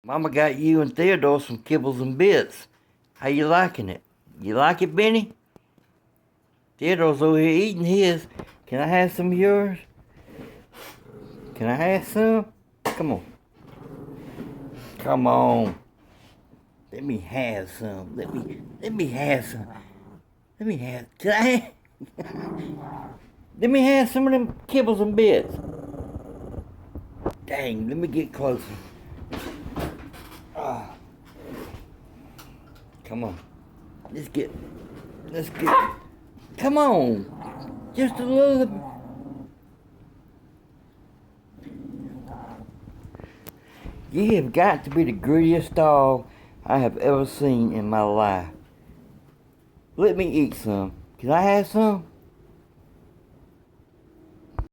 Mama got you and Theodore some kibbles and bits. How you liking it? You like it, Benny? Theodore's over here eating his. Can I have some of yours? Can I have some? Come on. Come on. Let me have some. Let me have some. Let me have. Can I have? Let me have some of them kibbles and bits. Dang, let me get closer. Come on. Let's get. Come on. Just a little bit. You have got to be the greediest dog I have ever seen in my life. Let me eat some. Can I have some?